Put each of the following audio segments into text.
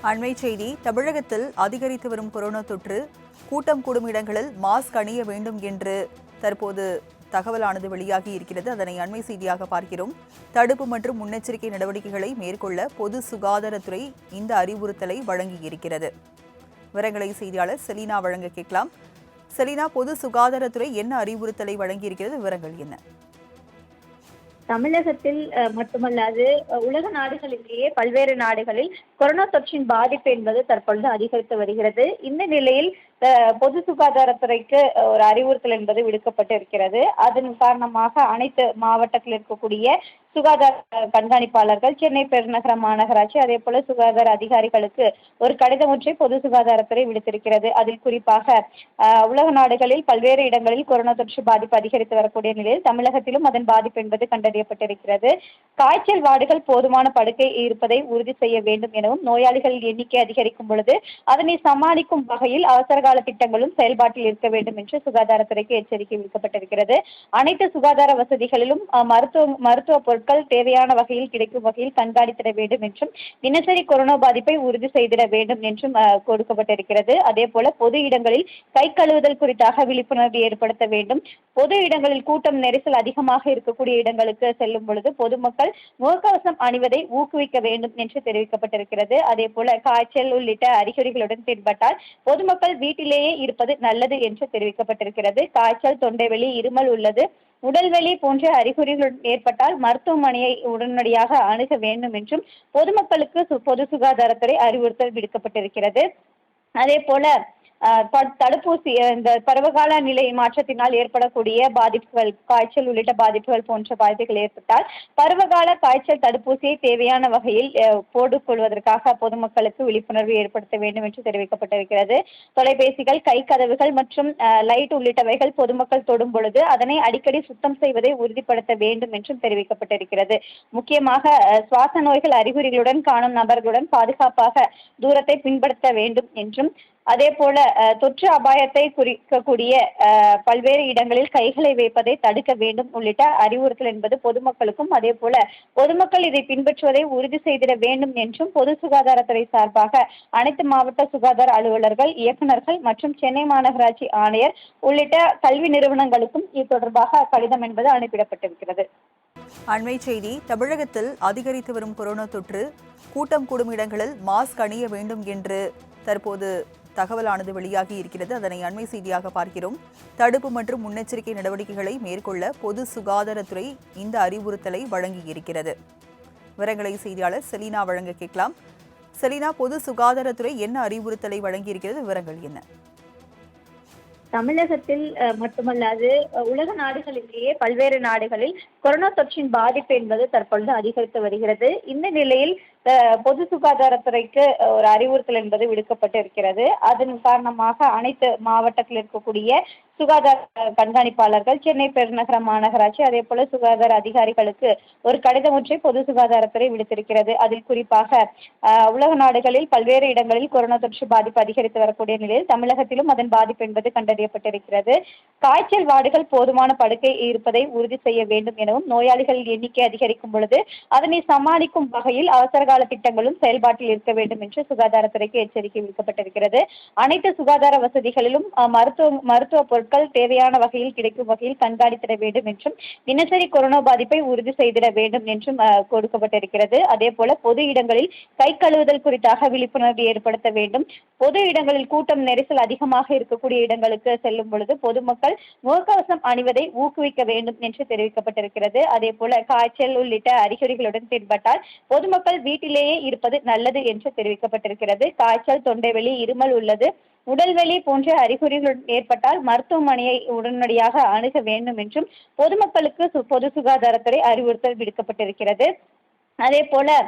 அண்மை செய்தி. தமிழகத்தில் அதிகரித்து வரும் கொரோனா தொற்று, கூட்டம் கூடும் இடங்களில் மாஸ்க் அணிய வேண்டும் என்று தற்போது தகவலானது வெளியாகி இருக்கிறது. அதனை அண்மை செய்தியாக பார்க்கிறோம். தடுப்பு மற்றும் முன்னெச்சரிக்கை நடவடிக்கைகளை மேற்கொள்ள பொது சுகாதாரத்துறை இந்த அறிவுறுத்தலை வழங்கியிருக்கிறது. விவரங்களை செய்தியாளர் செலினா வழங்க கேட்கலாம். செலினா, பொது சுகாதாரத்துறை என்ன அறிவுறுத்தலை வழங்கியிருக்கிறது? விவரங்கள் என்ன? தமிழகத்தில் மட்டுமல்லாது உலக நாடுகளிலேயே பல்வேறு நாடுகளில் கொரோனா தொற்றின் பாதிப்பு என்பது தற்பொழுது அதிகரித்து வருகிறது. இந்த நிலையில் பொது சுகாதாரத்துறைக்கு ஒரு அறிவுறுத்தல் என்பது விடுக்கப்பட்டு இருக்கிறது. அதன் காரணமாக அனைத்து மாவட்டத்தில் இருக்கக்கூடிய சுகாதார கண்காணிப்பாளர்கள், சென்னை பெருநகர மாநகராட்சி, அதே போல சுகாதார அதிகாரிகளுக்கு ஒரு கடிதம் ஒன்றை பொது சுகாதாரத்துறை விடுத்திருக்கிறது. அதில் குறிப்பாக உலக நாடுகளில் பல்வேறு இடங்களில் கொரோனா தொற்று பாதிப்பு அதிகரித்து வரக்கூடிய நிலையில் தமிழகத்திலும் அதன் பாதிப்பு என்பது கண்டறியப்பட்டிருக்கிறது. காய்ச்சல் வார்டுகள் போதுமான படுக்கை இருப்பதை உறுதி செய்ய வேண்டும் எனவும், நோயாளிகள் எண்ணிக்கை அதிகரிக்கும் பொழுது அதனை சமாளிக்கும் வகையில் அவசர கால திட்டங்களும் செயல்பாட்டில் இருக்க வேண்டும் என்று சுகாதாரத்துறைக்கு எச்சரிக்கை விடுக்கப்பட்டிருக்கிறது. அனைத்து சுகாதார வசதிகளிலும் மருத்துவ பொருட்கள் தேவையான வகையில் கிடைக்கும் வகையில் கண்காணித்திட வேண்டும் என்றும், தினசரி கொரோனா பாதிப்பை உறுதி செய்திட வேண்டும் என்றும் கொடுக்கப்பட்டிருக்கிறது. அதே போல பொது இடங்களில் கை கழுவுதல் குறித்தாக விழிப்புணர்வு ஏற்படுத்த வேண்டும். பொது இடங்களில் கூட்டம் நெரிசல் அதிகமாக இருக்கக்கூடிய இடங்களுக்கு செல்லும் பொழுது பொதுமக்கள் முகக்கவசம் அணிவதை ஊக்குவிக்க வேண்டும் என்று தெரிவிக்கப்பட்டிருக்கிறது. அதே போல காய்ச்சல் உள்ளிட்ட அறிகுறிகளுடன் தென்பட்டால் பொதுமக்கள் வீட்டிலேயே இருப்பது நல்லது என்று தெரிவிக்கப்பட்டிருக்கிறது. காய்ச்சல், தொண்டைவலி, இருமல் உள்ளது, உடல்வலி போன்ற அறிகுறிகள் ஏற்பட்டால் மருத்துவமனையை உடனடியாக அணுக வேண்டும் என்றும் பொதுமக்களுக்கு பொது சுகாதாரத்துறை அறிவுறுத்தல் விடுக்கப்பட்டிருக்கிறது. அதே போல தடுப்பூசி, இந்த பருவகால நிலை மாற்றத்தினால் ஏற்படக்கூடிய பாதிப்புகள், காய்ச்சல் உள்ளிட்ட பாதிப்புகள் போன்ற பாதிப்புகள் ஏற்பட்டால் பருவகால காய்ச்சல் தடுப்பூசியை தேவையான வகையில் போட்டுக்கொள்வதற்காக பொதுமக்களுக்கு விழிப்புணர்வு ஏற்படுத்த வேண்டும் என்று தெரிவிக்கப்பட்டிருக்கிறது. தொலைபேசிகள், கை கதவுகள் மற்றும் லைட் உள்ளிட்டவைகள் பொதுமக்கள் தொடும் பொழுது அதனை அடிக்கடி சுத்தம் செய்வதை உறுதிப்படுத்த வேண்டும் என்றும் தெரிவிக்கப்பட்டிருக்கிறது. முக்கியமாக சுவாச நோய்கள் அறிகுறிகளுடன் காணும் நபர்களுடன் பாதுகாப்பாக தூரத்தை பின்பற்ற வேண்டும் என்றும், அதே போல தொற்று அபாயத்தை குறிக்கக்கூடிய பல்வேறு இடங்களில் கைகளை வைப்பதை தடுக்க வேண்டும் உள்ளிட்ட அறிவுறுத்தல் என்பது பொதுமக்களுக்கும், அதே போல பொதுமக்கள் இதை பின்பற்றுவதை உறுதி செய்திட வேண்டும் என்றும் பொது சுகாதாரத்துறை சார்பாக அனைத்து மாவட்ட சுகாதார அலுவலர்கள், இயக்குநர்கள் மற்றும் சென்னை மாநகராட்சி ஆணையர் உள்ளிட்ட கல்வி நிறுவனங்களுக்கும் இது தொடர்பாக கடிதம் என்பது அனுப்பிடப்பட்டிருக்கிறது. அண்மை செய்தி. தமிழகத்தில் அதிகரித்து வரும் கொரோனா தொற்று, கூட்டம் கூடும் இடங்களில் மாஸ்க் அணிய வேண்டும் என்று தற்போது தகவலானது வெளியாகி இருக்கிறது. அதனை அண்மை செய்தியாக பார்க்கிறோம். தடுப்பு மற்றும் முன்னெச்சரிக்கை நடவடிக்கைகளை மேற்கொள்ள பொது சுகாதாரத்துறை இந்த அறிவுறுத்தலை வழங்கியிருக்கிறது. விவரங்களை செய்தியாளர் செலினா வழங்க கேட்கலாம். செலினா, பொது சுகாதாரத்துறை என்ன அறிவுறுத்தலை வழங்கியிருக்கிறது? விவரங்கள் என்ன? தமிழகத்தில் மட்டுமல்லாது உலக நாடுகளிலேயே பல்வேறு நாடுகளில் கொரோனா தொற்றின் பாதிப்பு என்பது தற்பொழுது அதிகரித்து வருகிறது. இந்த நிலையில் பொது சுகாதாரத்துறைக்கு ஒரு அறிவுறுத்தல் என்பது விடுக்கப்பட்டு இருக்கிறது. அதன் காரணமாக அனைத்து மாவட்டத்தில் இருக்கக்கூடிய சுகாதார கண்காணிப்பாளர்கள், சென்னை பெருநகர மாநகராட்சி, அதே போல சுகாதார அதிகாரிகளுக்கு ஒரு கடிதம் ஒன்றை பொது சுகாதாரத்துறை விடுத்திருக்கிறது. அதில் குறிப்பாக உலக நாடுகளில் பல்வேறு இடங்களில் கொரோனா தொற்று பாதிப்பு அதிகரித்து வரக்கூடிய நிலையில் தமிழகத்திலும் அதன் பாதிப்பு என்பது கண்டறியப்பட்டிருக்கிறது. காய்ச்சல் வார்டுகள் போதுமான படுக்கை இருப்பதை உறுதி செய்ய வேண்டும் எனவும், நோயாளிகள் எண்ணிக்கை அதிகரிக்கும் பொழுது அதனை சமாளிக்கும் வகையில் அவசர கால திட்டங்களும் செயல்பாட்டில் இருக்க வேண்டும் என்று சுகாதாரத்துறைக்கு எச்சரிக்கை விடுக்கப்பட்டிருக்கிறது. அனைத்து சுகாதார வசதிகளிலும் மருத்துவ பொருட்கள் தேவையான வகையில் கிடைக்கும் வகையில் கண்காணித்திட வேண்டும் என்றும், தினசரி கொரோனா பாதிப்பை உறுதி செய்திட வேண்டும் என்றும் கொடுக்கப்பட்டிருக்கிறது. அதே போல பொது இடங்களில் கை கழுவுதல் குறித்தாக விழிப்புணர்வு ஏற்படுத்த வேண்டும். பொது இடங்களில் கூட்டம் நெரிசல் அதிகமாக இருக்கக்கூடிய இடங்களுக்கு செல்லும் பொழுது பொதுமக்கள் முகக்கவசம் அணிவதை ஊக்குவிக்க வேண்டும் என்று தெரிவிக்கப்பட்டிருக்கிறது. அதே போல காய்ச்சல் உள்ளிட்ட அறிகுறிகளுடன் தென்பட்டால் பொதுமக்கள் வீட்டிலேயே இருப்பது நல்லது என்று தெரிவிக்கப்பட்டிருக்கிறது. காய்ச்சல், தொண்டைவலி, இருமல் உள்ளது, உடல்வலி போன்ற அறிகுறிகள் ஏற்பட்டால் மருத்துவமனையை உடனடியாக அணுக வேண்டும் என்றும் பொதுமக்களுக்கு பொது சுகாதாரத்துறை அறிவுறுத்தல் விடுக்கப்பட்டிருக்கிறது. அதே போல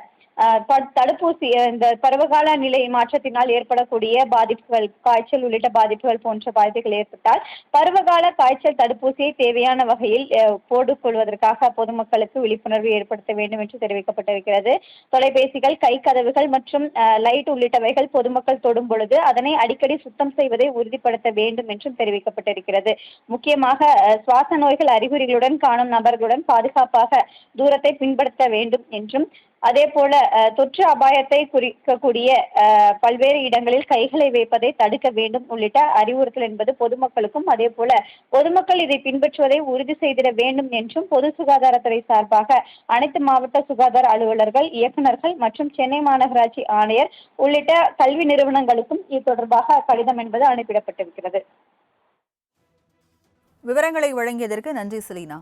தடுப்பூசி, இந்த பருவகால நிலை மாற்றத்தினால் ஏற்படக்கூடிய பாதிப்புகள், காய்ச்சல் உள்ளிட்ட பாதிப்புகள் போன்ற பாதிப்புகள் ஏற்பட்டால் பருவகால காய்ச்சல் தடுப்பூசியை தேவையான வகையில் போட்டுக்கொள்வதற்காக பொதுமக்களுக்கு விழிப்புணர்வு ஏற்படுத்த வேண்டும் என்று தெரிவிக்கப்பட்டிருக்கிறது. தொலைபேசிகள், கை கதவுகள் மற்றும் லைட் உள்ளிட்டவைகள் பொதுமக்கள் தொடும் பொழுது அதனை அடிக்கடி சுத்தம் செய்வதை உறுதிப்படுத்த வேண்டும் என்றும் தெரிவிக்கப்பட்டிருக்கிறது. முக்கியமாக சுவாச நோய்கள் அறிகுறிகளுடன் காணும் நபர்களுடன் பாதுகாப்பாக தூரத்தை பின்பற்ற வேண்டும் என்றும், அதே போல தொற்று அபாயத்தை குறிக்கக்கூடிய பல்வேறு இடங்களில் கைகளை வைப்பதை தடுக்க வேண்டும் உள்ளிட்ட அறிவுறுத்தல் என்பது பொதுமக்களுக்கும் அதே போல பொதுமக்கள் இதை பின்பற்றுவதை உறுதி செய்திட வேண்டும் என்றும் பொது சுகாதாரத்துறை சார்பாக அனைத்து மாவட்ட சுகாதார அலுவலர்கள், இயக்குநர்கள் மற்றும் சென்னை மாநகராட்சி ஆணையர் உள்ளிட்ட கல்வி நிறுவனங்களுக்கும் இது தொடர்பாக கடிதம் என்பது அனுப்பிடப்பட்டிருக்கிறது. விவரங்களை வழங்கியதற்கு நன்றி செலீனா.